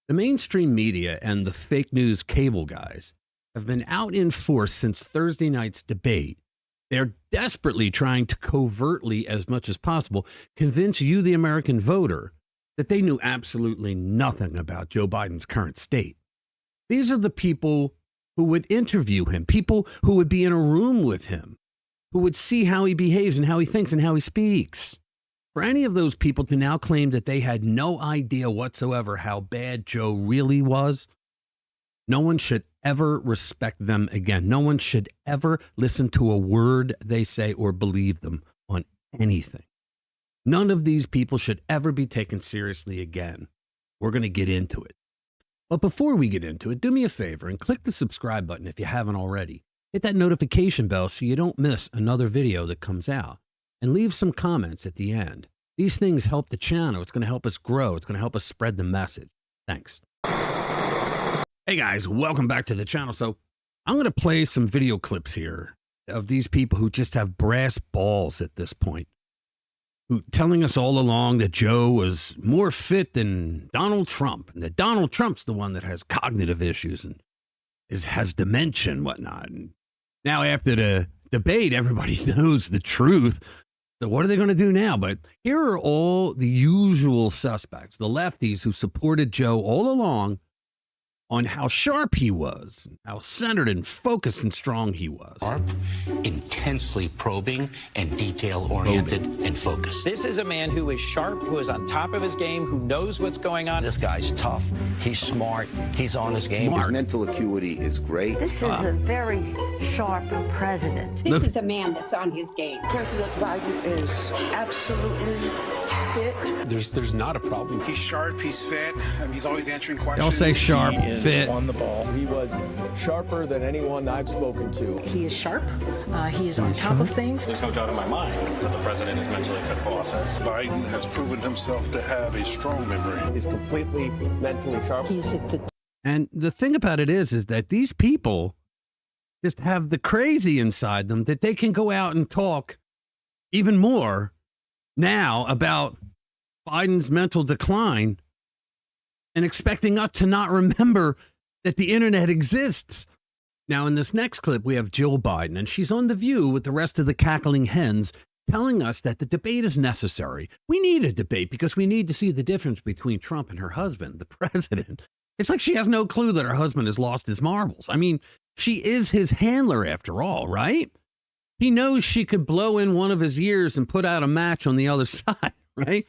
The mainstream media and the fake news cable guys have been out in force since Thursday night's debate. They're desperately trying to covertly, as much as possible, convince you, the American voter, that they knew absolutely nothing about Joe Biden's current state. These are the people who would interview him, people who would be in a room with him, who would see how he behaves and how he thinks and how he speaks. For any of those people to now claim that they had no idea whatsoever how bad Joe really was, no one should ever respect them again. No one should ever listen to a word they say or believe them on anything. None of these people should ever be taken seriously again. We're going to get into it. But before we get into it, do me a favor and click the subscribe button if you haven't already. Hit that notification bell so you don't miss another video that comes out. And leave some comments at the end. These things help the channel. It's going to help us grow. It's going to help us spread the message. Thanks. Hey guys, welcome back to the channel. So I'm going to play some video clips here of these people who just have brass balls at this point, who telling us all along that Joe was more fit than Donald Trump, and that Donald Trump's the one that has cognitive issues and has dementia and whatnot. And now after the debate, everybody knows the truth. So what are they going to do now? But here are all the usual suspects, the lefties who supported Joe all along, on how sharp he was, how centered and focused and strong he was. Sharp, intensely probing, and detail-oriented and focused. This is a man who is sharp, who is on top of his game, who knows what's going on. This guy's tough. He's smart. He's on his game. His mental acuity is great. This is a very sharp president. This is a man that's on his game. President Biden is absolutely fit. There's not a problem. He's sharp, he's fit, he's always answering questions. Y'all say sharp, fit. On the ball. He was sharper than anyone I've spoken to. He is sharp. He is on top of things. There's no doubt in my mind that the president is mentally fit for office. Biden has proven himself to have a strong memory. He's completely mentally sharp. And the thing about it is that these people just have the crazy inside them that they can go out and talk even more now about Biden's mental decline and expecting us to not remember that the internet exists. Now, in this next clip, we have Jill Biden, and she's on The View with the rest of the cackling hens, telling us that the debate is necessary. We need a debate because we need to see the difference between Trump and her husband, the president. It's like she has no clue that her husband has lost his marbles. I mean, she is his handler after all, right? He knows she could blow in one of his ears and put out a match on the other side, right?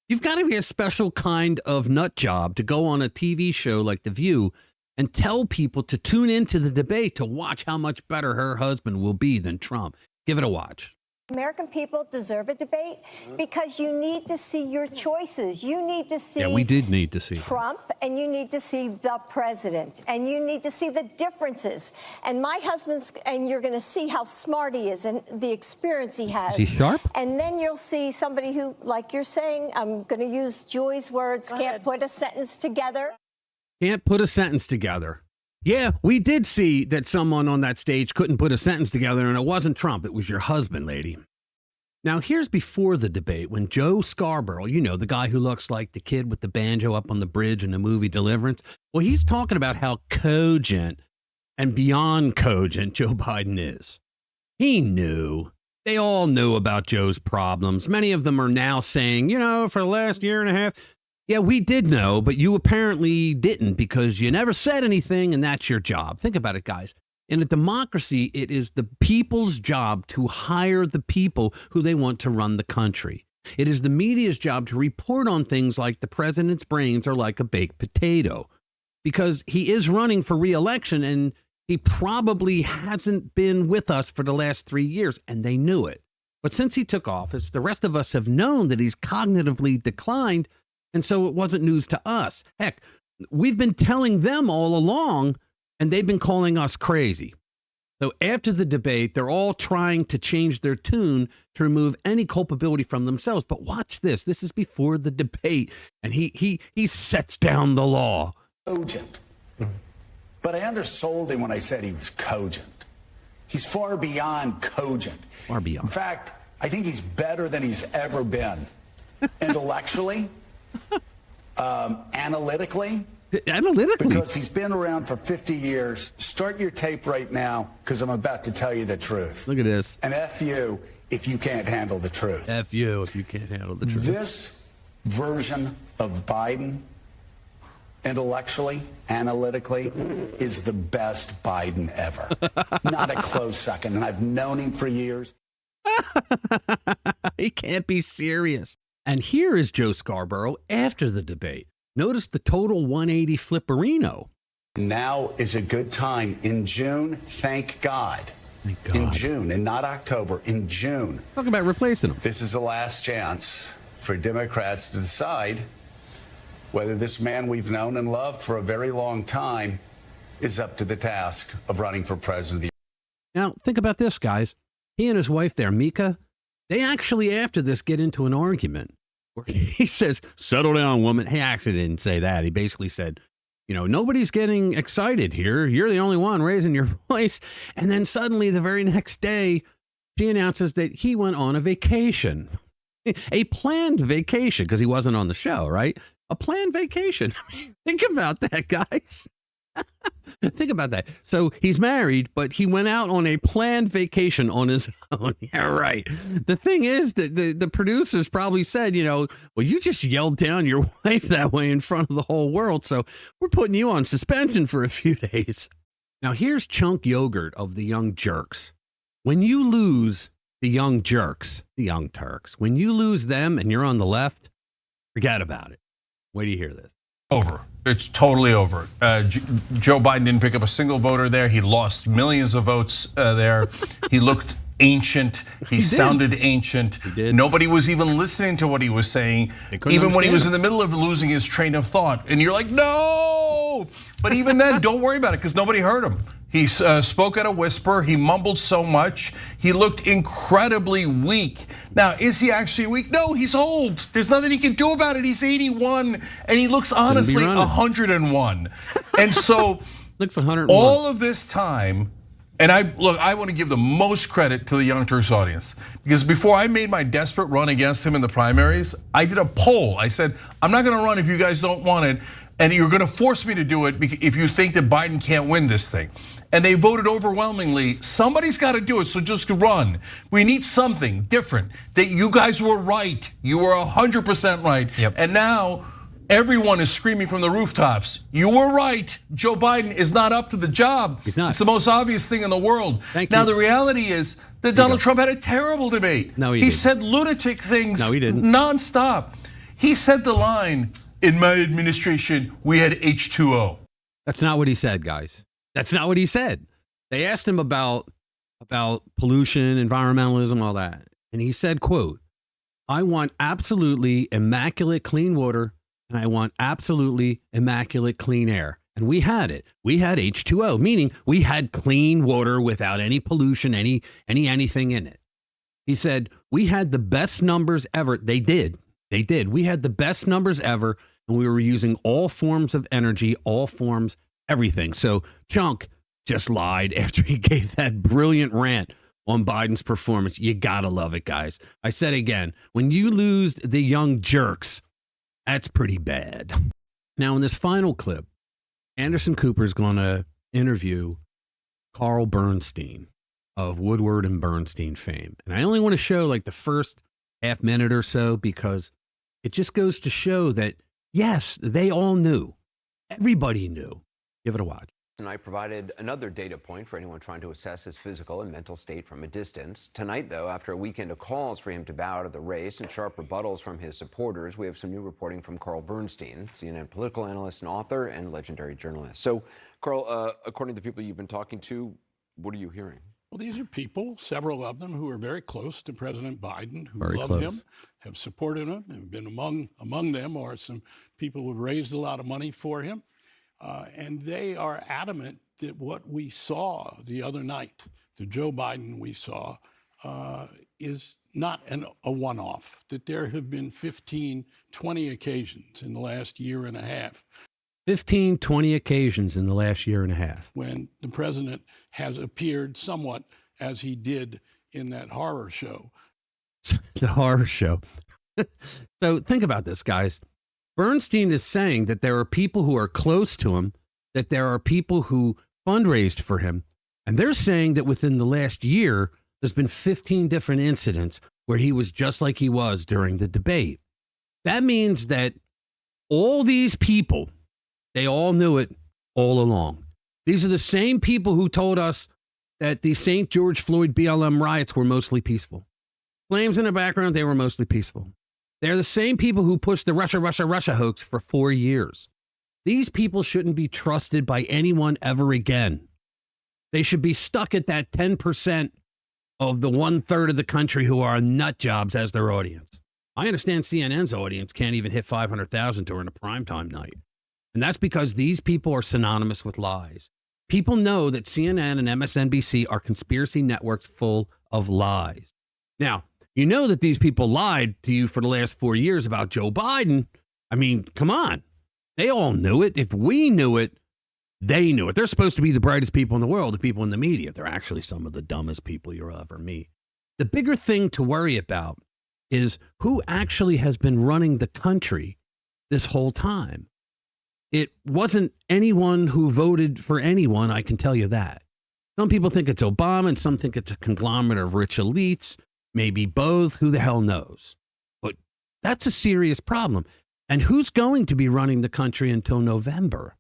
You've got to be a special kind of nut job to go on a TV show like The View and tell people to tune into the debate to watch how much better her husband will be than Trump. Give it a watch. American people deserve a debate because you need to see your choices. You need to see we did need to see Trump, and you need to see the president, and you need to see the differences. And my husband's, and you're going to see how smart he is and the experience he has. Is he sharp? And then you'll see somebody who, like you're saying, I'm going to use Joy's words, can't put a sentence together. Can't put a sentence together. Yeah, we did see that someone on that stage couldn't put a sentence together, and it wasn't Trump. It was your husband, lady. Now, here's before the debate when Joe Scarborough, you know, the guy who looks like the kid with the banjo up on the bridge in the movie Deliverance. Well, he's talking about how cogent and beyond cogent Joe Biden is. He knew. They all knew about Joe's problems. Many of them are now saying, you know, for the last year and a half, yeah, we did know, but you apparently didn't because you never said anything, and that's your job. Think about it, guys. In a democracy, it is the people's job to hire the people who they want to run the country. It is the media's job to report on things like the president's brains are like a baked potato, because he is running for re-election, and he probably hasn't been with us for the last 3 years, and they knew it. But since he took office, the rest of us have known that he's cognitively declined, and so it wasn't news to us. Heck, we've been telling them all along, and they've been calling us crazy. So after the debate, they're all trying to change their tune to remove any culpability from themselves. But watch this. This is before the debate, and he sets down the law. Cogent. But I undersold him when I said he was cogent. He's far beyond cogent. Far beyond. In fact, I think he's better than he's ever been. Intellectually, analytically, Analytically. Because he's been around for 50 years. Start your tape right now, because I'm about to tell you the truth. Look at this. And F you if you can't handle the truth. F you if you can't handle the truth. This version of Biden, intellectually, analytically, is the best Biden ever. Not a close second. And I've known him for years. He can't be serious. And here is Joe Scarborough after the debate. Notice the total 180 flipperino. Now is a good time. In June, thank God. Thank God. In June, and not October, in June. Talk about replacing him. This is the last chance for Democrats to decide whether this man we've known and loved for a very long time is up to the task of running for president of the United Now, think about this, guys. He and his wife there, Mika, they actually, after this, get into an argument where he says, settle down, woman. He actually didn't say that. He basically said, you know, nobody's getting excited here. You're the only one raising your voice. And then suddenly, the very next day, she announces that he went on a vacation, a planned vacation, because he wasn't on the show, right? A planned vacation. I mean, think about that, guys. Think about that. So he's married, but he went out on a planned vacation on his own. Yeah, right. The thing is that the producers probably said, you know, well, you just yelled down your wife that way in front of the whole world. So we're putting you on suspension for a few days. Now, here's Chunk Yogurt of the Young Jerks. When you lose the Young Jerks, the Young Turks, when you lose them and you're on the left, forget about it. Wait till you hear this. Over. It's totally over. Joe Biden didn't pick up a single voter there. He lost millions of votes there. He looked ancient. He sounded ancient. He did. Nobody was even listening to what he was saying, even when he was in the middle of losing his train of thought. And you're like, no! But even then, don't worry about it, because nobody heard him. He spoke at a whisper. He mumbled so much. He looked incredibly weak. Now, is he actually weak? No, he's old. There's nothing he can do about it. He's 81, and he looks honestly 101. And so, looks 101. All of this time, and I want to give the most credit to the Young Turks audience, because before I made my desperate run against him in the primaries, I did a poll. I said, I'm not going to run if you guys don't want it, and you're going to force me to do it if you think that Biden can't win this thing. And they voted overwhelmingly. Somebody's got to do it, so just run. We need something different. That you guys were right. You were 100% right. Yep. And now everyone is screaming from the rooftops. You were right. Joe Biden is not up to the job. He's not. It's the most obvious thing in the world. Thank now you. the reality is that Donald Trump had a terrible debate. No, he He didn't. said lunatic things. No, he didn't. Nonstop. He said the line, in my administration, we had H2O. That's not what he said, guys. That's not what he said. They asked him about pollution, environmentalism, all that. And he said, quote, I want absolutely immaculate clean water and I want absolutely immaculate clean air. And we had it. We had H2O, meaning we had clean water without any pollution, anything in it. He said, we had the best numbers ever. They did. We had the best numbers ever. And we were using all forms of energy, all forms, everything. So Chunk just lied after he gave that brilliant rant on Biden's performance. You gotta love it, guys. I said again, when you lose the Young Jerks, that's pretty bad. Now, in this final clip, Anderson Cooper is going to interview Carl Bernstein of Woodward and Bernstein fame. And I only want to show like the first half minute or so because it just goes to show that, yes, they all knew. Everybody knew. Give it a watch. Tonight provided another data point for anyone trying to assess his physical and mental state from a distance. Tonight, though, after a weekend of calls for him to bow out of the race and sharp rebuttals from his supporters, we have some new reporting from Carl Bernstein, CNN political analyst and author and legendary journalist. So, Carl, according to the people you've been talking to, what are you hearing? Well, these are people, several of them, who are very close to President Biden, who Very love close. him, have supported him, have been among them are some people who've raised a lot of money for him. And they are adamant that what we saw the other night, the Joe Biden we saw, is not a one-off, that there have been 15, 20 occasions in the last year and a half 15, 20 occasions in the last year and a half. when the president has appeared somewhat as he did in that horror show. The horror show. So think about this, guys. Bernstein is saying that there are people who are close to him, that there are people who fundraised for him, and they're saying that within the last year, there's been 15 different incidents where he was just like he was during the debate. That means that all these people, they all knew it all along. These are the same people who told us that the St. George Floyd BLM riots were mostly peaceful. Flames in the background, they were mostly peaceful. They're the same people who pushed the Russia hoax for 4 years. These people shouldn't be trusted by anyone ever again. They should be stuck at that 10% of the 1/3 of the country who are nut jobs as their audience. I understand CNN's audience can't even hit 500,000 during a primetime night. And that's because these people are synonymous with lies. People know that CNN and MSNBC are conspiracy networks full of lies. Now, you know that these people lied to you for the last 4 years about Joe Biden. I mean, come on. They all knew it. If we knew it, they knew it. They're supposed to be the brightest people in the world, the people in the media. They're actually some of the dumbest people you'll ever meet. The bigger thing to worry about is who actually has been running the country this whole time. It wasn't anyone who voted for anyone, I can tell you that. Some people think it's Obama and some think it's a conglomerate of rich elites, maybe both, who the hell knows. But that's a serious problem. And who's going to be running the country until November?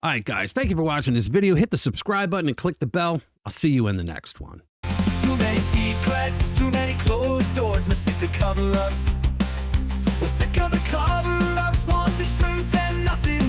All right, guys, thank you for watching this video. Hit the subscribe button and click the bell. I'll see you in the next one. Too many secrets, too many closed doors, we're sick to cover-ups. We're sick of the cover-ups, want the truth and nothing